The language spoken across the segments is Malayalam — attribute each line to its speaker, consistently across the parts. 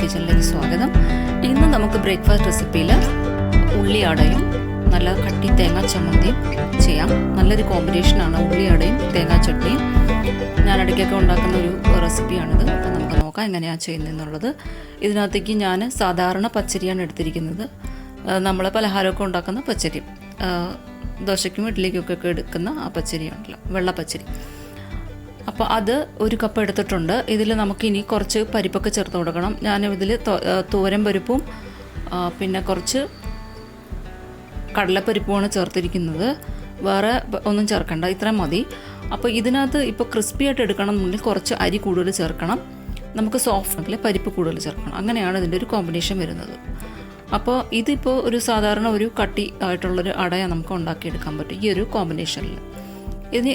Speaker 1: കിച്ചണിലേക്ക് സ്വാഗതം. ഇന്ന് നമുക്ക് ബ്രേക്ക്ഫാസ്റ്റ് റെസിപ്പിയിൽ ഉള്ളി അടയും നല്ല കട്ടി തേങ്ങാ ചമ്മന്തിയും ചെയ്യാം. നല്ലൊരു കോമ്പിനേഷനാണ് ഉള്ളി അടയും തേങ്ങാ ചട്നിയും. ഞാൻ ഇടയ്ക്കൊക്കെ ഉണ്ടാക്കുന്ന ഒരു റെസിപ്പിയാണിത്. അപ്പോൾ നമുക്ക് നോക്കാം എങ്ങനെയാണ് ചെയ്യുന്നതെന്നുള്ളത്. ഇതിനകത്തേക്ക് ഞാൻ സാധാരണ പച്ചരിയാണ് എടുത്തിരിക്കുന്നത്. നമ്മൾ പലഹാരമൊക്കെ ഉണ്ടാക്കുന്ന പച്ചരി, ദോശയ്ക്കും ഇഡ്ഡലിക്കൊക്കെ എടുക്കുന്ന ആ പച്ചരിയാണല്ലോ, വെള്ളപ്പച്ചരി. അപ്പോൾ അത് ഒരു കപ്പ് എടുത്തിട്ടുണ്ട്. ഇതിൽ നമുക്കിനി കുറച്ച് പരിപ്പൊക്കെ ചേർത്ത് കൊടുക്കണം. ഞാൻ ഇതിൽ തോരൻ പരിപ്പും പിന്നെ കുറച്ച് കടലപ്പരിപ്പുമാണ് ചേർത്തിരിക്കുന്നത്. വേറെ ഒന്നും ചേർക്കണ്ട, ഇത്രയും മതി. അപ്പോൾ ഇതിനകത്ത് ഇപ്പോൾ ക്രിസ്പി ആയിട്ട് എടുക്കണം എന്നുണ്ടെങ്കിൽ കുറച്ച് അരി കൂടുതൽ ചേർക്കണം, നമുക്ക് സോഫ്റ്റ് ആണെങ്കിൽ പരിപ്പ് കൂടുതൽ ചേർക്കണം. അങ്ങനെയാണ് ഇതിൻ്റെ ഒരു കോമ്പിനേഷൻ വരുന്നത്. അപ്പോൾ ഇതിപ്പോൾ ഒരു സാധാരണ ഒരു കട്ടി ആയിട്ടുള്ളൊരു അടയാണ് നമുക്ക് ഉണ്ടാക്കിയെടുക്കാൻ പറ്റും ഈ ഒരു കോമ്പിനേഷനിൽ. ഇതിന്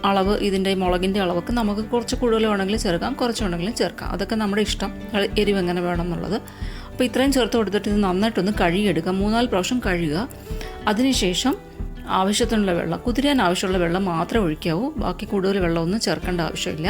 Speaker 1: അളവ്, ഇതിൻ്റെ മുളകിൻ്റെ അളവൊക്കെ നമുക്ക് കുറച്ച് കൂടുതൽ വേണമെങ്കിലും ചേർക്കാം, കുറച്ച് വേണമെങ്കിലും ചേർക്കാം. അതൊക്കെ നമ്മുടെ ഇഷ്ടം, എരിവ് എങ്ങനെ വേണം എന്നുള്ളത്. അപ്പോൾ ഇത്രയും ചേർത്ത് കൊടുത്തിട്ട് ഇത് നന്നായിട്ടൊന്ന് കഴുകിയെടുക്കുക. 3-4 പ്രാവശ്യം കഴുകുക. അതിനുശേഷം ആവശ്യത്തിനുള്ള വെള്ളം, കുതിരാൻ ആവശ്യമുള്ള വെള്ളം മാത്രമേ ഒഴിക്കാവൂ. ബാക്കി കൂടുതൽ വെള്ളമൊന്നും ചേർക്കേണ്ട ആവശ്യമില്ല.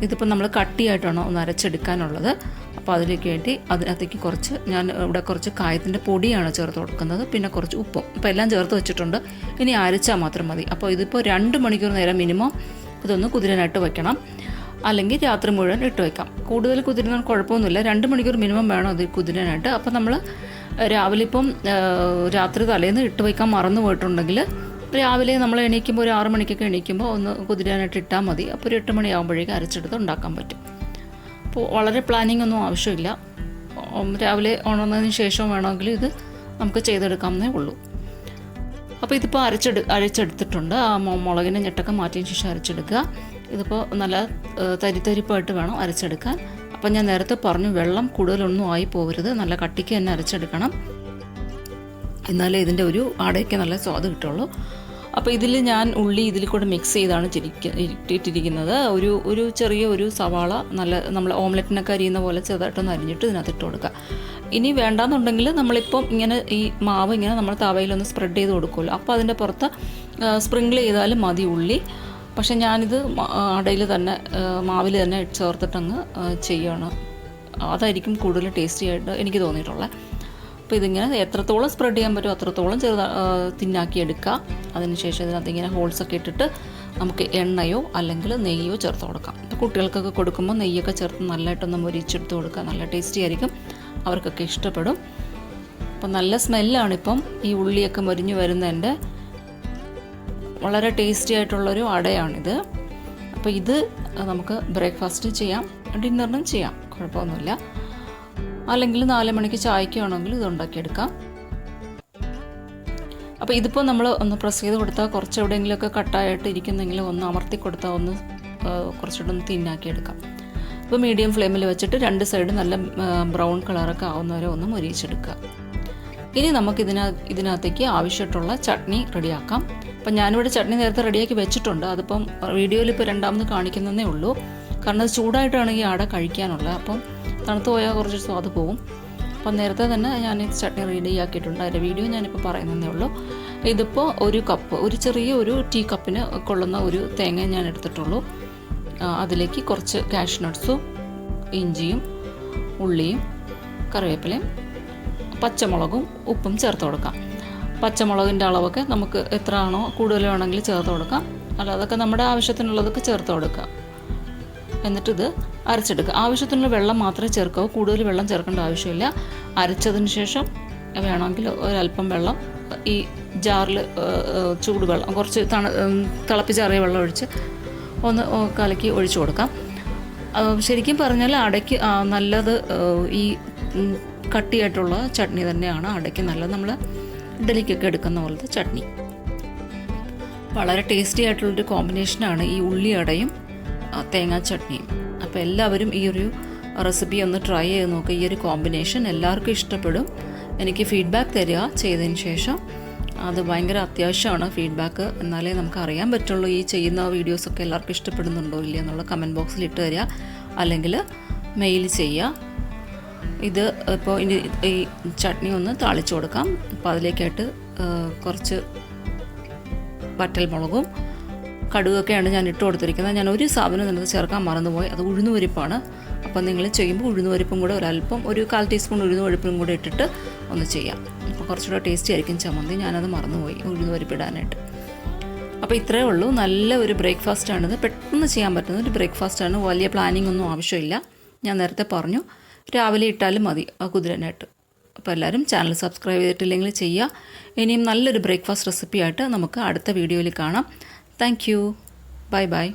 Speaker 1: ഇതിപ്പോൾ നമ്മൾ കട്ടിയായിട്ടാണ് ഒന്ന് അരച്ചെടുക്കാനുള്ളത്. അപ്പോൾ അതിലേക്ക് വേണ്ടി അതിനകത്തേക്ക് കുറച്ച് ഞാൻ ഇവിടെ കുറച്ച് കായത്തിൻ്റെ പൊടിയാണ് ചേർത്ത് കൊടുക്കുന്നത്, പിന്നെ കുറച്ച് ഉപ്പും. ഇപ്പോൾ എല്ലാം ചേർത്ത് വെച്ചിട്ടുണ്ട്. ഇനി അരച്ചാൽ മാത്രം മതി. അപ്പോൾ ഇതിപ്പോൾ 2 മണിക്കൂർ നേരം മിനിമം ഇതൊന്ന് കുതിരാനായിട്ട് വയ്ക്കണം, അല്ലെങ്കിൽ രാത്രി മുഴുവൻ ഇട്ട് വയ്ക്കാം. കൂടുതൽ കുതിരുന്നാൽ കുഴപ്പമൊന്നുമില്ല, 2 മണിക്കൂർ മിനിമം വേണം അത് കുതിരാനായിട്ട്. അപ്പോൾ നമ്മൾ രാവിലെ ഇപ്പം രാത്രി തലേന്ന് ഇട്ട് വയ്ക്കാൻ മറന്നു പോയിട്ടുണ്ടെങ്കിൽ രാവിലെ നമ്മൾ എണീക്കുമ്പോൾ ഒരു 6 മണിക്കൊക്കെ എണീക്കുമ്പോൾ ഒന്ന് കുതിരാനായിട്ട് ഇട്ടാൽ മതി. അപ്പോൾ ഒരു 8 മണിയാകുമ്പോഴേക്കും അരച്ചെടുത്ത് ഉണ്ടാക്കാൻ പറ്റും. അപ്പോൾ വളരെ പ്ലാനിങ് ഒന്നും ആവശ്യമില്ല. രാവിലെ ഉണർന്നതിന് ശേഷം വേണമെങ്കിൽ ഇത് നമുക്ക് ചെയ്തെടുക്കാമെന്നേ ഉള്ളൂ. അപ്പോൾ ഇതിപ്പോൾ അരച്ചെടുത്തിട്ടുണ്ട്. ആ മുളകിൻ്റെ ഞെട്ടൊക്കെ മാറ്റിയതിന് ശേഷം അരച്ചെടുക്കുക. ഇതിപ്പോൾ നല്ല തരിപ്പായിട്ട് വേണം അരച്ചെടുക്കാൻ. അപ്പം ഞാൻ നേരത്തെ പറഞ്ഞു, വെള്ളം കൂടുതലൊന്നും ആയി പോകരുത്, നല്ല കട്ടിക്ക് തന്നെ അരച്ചെടുക്കണം. എന്നാലേ ഇതിൻ്റെ ഒരു അടയ്ക്ക് നല്ല സ്വാദ് കിട്ടുള്ളൂ. അപ്പോൾ ഇതിൽ ഞാൻ ഉള്ളി ഇതിൽ കൂടെ മിക്സ് ചെയ്താണ് ഇട്ടിരിക്കുന്നത്. ഒരു ചെറിയ ഒരു സവാള നല്ല നമ്മൾ ഓംലെറ്റിനൊക്കെ അരിയുന്ന പോലെ ചെറുതായിട്ടൊന്ന് അരിഞ്ഞിട്ട് ഇതിനകത്ത് ഇട്ട് കൊടുക്കുക. ഇനി വേണ്ടാന്നുണ്ടെങ്കിൽ നമ്മളിപ്പം ഇങ്ങനെ ഈ മാവ് ഇങ്ങനെ നമ്മൾ തവയിലൊന്ന് സ്പ്രെഡ് ചെയ്ത് കൊടുക്കുമല്ലോ, അപ്പോൾ അതിൻ്റെ പുറത്ത് സ്പ്രിങ്കിൾ ചെയ്താലും മതി ഉള്ളി. പക്ഷേ ഞാനിത് അടയിൽ തന്നെ മാവിൽ തന്നെ ചേർത്തിട്ടങ്ങ് ചെയ്യുകയാണ്. അതായിരിക്കും കൂടുതൽ ടേസ്റ്റി ആയിട്ട് എനിക്ക് തോന്നിയിട്ടുള്ളത്. അപ്പോൾ ഇതിങ്ങനെ എത്രത്തോളം സ്പ്രെഡ് ചെയ്യാൻ പറ്റുമോ അത്രത്തോളം തിന്നാക്കി എടുക്കുക. അതിനുശേഷം ഇതിനകത്ത് ഇങ്ങനെ ഹോൾസൊക്കെ ഇട്ടിട്ട് നമുക്ക് എണ്ണയോ അല്ലെങ്കിൽ നെയ്യോ ചേർത്ത് കൊടുക്കാം. ഇപ്പോൾ കുട്ടികൾക്കൊക്കെ കൊടുക്കുമ്പോൾ നെയ്യൊക്കെ ചേർത്ത് നല്ലതായിട്ടൊന്ന് മൊരിച്ചെടുത്ത് കൊടുക്കുക. നല്ല ടേസ്റ്റി ആയിരിക്കും, അവർക്കൊക്കെ ഇഷ്ടപ്പെടും. അപ്പോൾ നല്ല സ്മെല്ലാണിപ്പം ഈ ഉള്ളിയൊക്കെ മൊരിഞ്ഞ് വരുന്നതിൻ്റെ. വളരെ ടേസ്റ്റി ആയിട്ടുള്ളൊരു അടയാണിത്. അപ്പോൾ ഇത് നമുക്ക് ബ്രേക്ക്ഫാസ്റ്റ് ചെയ്യാം, ഡിന്നറിനും ചെയ്യാം, കുഴപ്പമൊന്നുമില്ല. അല്ലെങ്കിൽ 4 മണിക്ക് ചായക്കാണെങ്കിൽ ഇത് ഉണ്ടാക്കിയെടുക്കാം. അപ്പോൾ ഇതിപ്പോൾ നമ്മൾ ഒന്ന് പ്രസ് ചെയ്ത് കൊടുത്താൽ കുറച്ച് എവിടെയെങ്കിലുമൊക്കെ കട്ടായിട്ട് ഇരിക്കുന്നെങ്കിലും ഒന്ന് അമർത്തി കൊടുത്താൽ ഒന്ന് കുറച്ചുകൂടെ തിന്നാക്കിയെടുക്കാം. ഇപ്പോൾ മീഡിയം ഫ്ലെയിമിൽ വെച്ചിട്ട് 2 സൈഡ് നല്ല ബ്രൗൺ കളറൊക്കെ ആവുന്നവരെ ഒന്ന് മൊരിയിച്ചെടുക്കുക. ഇനി നമുക്ക് ഇതിനകത്തേക്ക് ആവശ്യമായിട്ടുള്ള ചട്നി റെഡിയാക്കാം. അപ്പം ഞാനിവിടെ ചട്നി നേരത്തെ റെഡിയാക്കി വെച്ചിട്ടുണ്ട്. അതിപ്പം വീഡിയോയിൽ ഇപ്പോൾ രണ്ടാമത് കാണിക്കുന്നതേ ഉള്ളൂ, കാരണം അത് ചൂടായിട്ടാണ് ഈ അട കഴിക്കാനുള്ളത്. അപ്പം തണുത്ത് പോയാൽ കുറച്ച് സ്വാദ് പോകും. അപ്പം നേരത്തെ തന്നെ ഞാൻ ഈ ചട്നി റെഡിയാക്കിയിട്ടുണ്ട്. അതിൻ്റെ വീഡിയോ ഞാനിപ്പോൾ പറയുന്നതേ ഉള്ളൂ. ഇതിപ്പോൾ ഒരു കപ്പ്, ഒരു ചെറിയ ഒരു ടീ കപ്പിന് കൊള്ളുന്ന ഒരു തേങ്ങ ഞാൻ എടുത്തിട്ടുള്ളൂ. അതിലേക്ക് കുറച്ച് കാഷ്യൂ നട്ട്സും ഇഞ്ചിയും ഉള്ളിയും കറിവേപ്പിലയും പച്ചമുളകും ഉപ്പും ചേർത്ത് കൊടുക്കാം. പച്ചമുളകിൻ്റെ അളവൊക്കെ നമുക്ക് എത്ര ആണോ കൂടുതൽ വേണമെങ്കിൽ ചേർത്ത് കൊടുക്കാം, അല്ലാതൊക്കെ നമ്മുടെ ആവശ്യത്തിനുള്ളതൊക്കെ ചേർത്ത് കൊടുക്കാം. എന്നിട്ടിത് അരച്ചെടുക്കുക. ആവശ്യത്തിനുള്ള വെള്ളം മാത്രമേ ചേർക്കാവൂ, കൂടുതൽ വെള്ളം ചേർക്കേണ്ട ആവശ്യമില്ല. അരച്ചതിന് ശേഷം വേണമെങ്കിൽ ഒരല്പം വെള്ളം ഈ ജാറിൽ ചൂടുവെള്ളം കുറച്ച് തിളപ്പിച്ചാറിയ വെള്ളം ഒഴിച്ച് ഒന്ന് കലക്കി ഒഴിച്ചു കൊടുക്കാം. ശരിക്കും പറഞ്ഞാൽ അടയ്ക്ക് നല്ലത് ഈ കട്ടിയായിട്ടുള്ള ചട്നി തന്നെയാണ് അടയ്ക്ക് നല്ലത്. നമ്മൾ ഇഡ്ഡലിക്കൊക്കെ എടുക്കുന്ന പോലത്തെ ചട്നി വളരെ ടേസ്റ്റി ആയിട്ടുള്ളൊരു കോമ്പിനേഷനാണ് ഈ ഉള്ളി അടയും തേങ്ങാ ചട്നിയും. അപ്പോൾ എല്ലാവരും ഈ ഒരു റെസിപ്പി ഒന്ന് ട്രൈ ചെയ്ത് നോക്കുക. ഈ ഒരു കോമ്പിനേഷൻ എല്ലാവർക്കും ഇഷ്ടപ്പെടും. എനിക്ക് ഫീഡ്ബാക്ക് തരിക ചെയ്തതിന് ശേഷം. അത് ഭയങ്കര അത്യാവശ്യമാണ് ഫീഡ്ബാക്ക്, എന്നാലേ നമുക്ക് അറിയാൻ പറ്റുള്ളൂ ഈ ചെയ്യുന്ന വീഡിയോസൊക്കെ എല്ലാവർക്കും ഇഷ്ടപ്പെടുന്നുണ്ടോ ഇല്ല എന്നുള്ള കമൻറ്റ് ബോക്സിൽ ഇട്ട് തരിക, അല്ലെങ്കിൽ മെയിൽ ചെയ്യുക. ഇത് ഇപ്പോൾ ഇനി ഈ ചട്നി ഒന്ന് താളിച്ചു കൊടുക്കാം. അപ്പോൾ അതിലേക്കായിട്ട് കുറച്ച് വറ്റൽമുളകും കടുകൊക്കെയാണ് ഞാൻ ഇട്ട് കൊടുത്തിരിക്കുന്നത്. ഞാൻ ഒരു സാധനം ഇതിനകത്ത് ചേർക്കാൻ മറന്നുപോയി, അത് ഉഴുന്നുപരിപ്പാണ്. അപ്പോൾ നിങ്ങൾ ചെയ്യുമ്പോൾ ഉഴുന്നുപരിപ്പും കൂടെ ഒരല്പം ഒരു 1/4 ടീസ്പൂൺ ഉഴുന്നുപരിപ്പും കൂടെ ഇട്ടിട്ട് ഒന്ന് ചെയ്യാം. അപ്പോൾ കുറച്ചുകൂടെ ടേസ്റ്റി ആയിരിക്കും ചമ്മന്തി. ഞാനത് മറന്നുപോയി ഉഴുന്നുപരിപ്പ് ഇടാനായിട്ട്. അപ്പോൾ ഇത്രയേ ഉള്ളൂ. നല്ല ഒരു ബ്രേക്ക്ഫാസ്റ്റാണിത്. പെട്ടെന്ന് ചെയ്യാൻ പറ്റുന്ന ഒരു ബ്രേക്ക്ഫാസ്റ്റാണ്. വലിയ പ്ലാനിംഗ് ഒന്നും ആവശ്യമില്ല. ഞാൻ നേരത്തെ പറഞ്ഞു, രാവിലെ ഇട്ടാലും മതി കുതിരാനായിട്ട്. അപ്പോൾ എല്ലാവരും ചാനൽ സബ്സ്ക്രൈബ് ചെയ്തിട്ടില്ലെങ്കിൽ ചെയ്യുക. ഇനിയും നല്ലൊരു ബ്രേക്ക്ഫാസ്റ്റ് റെസിപ്പി ആയിട്ട് നമുക്ക് അടുത്ത വീഡിയോയിൽ കാണാം. Thank you. Bye bye.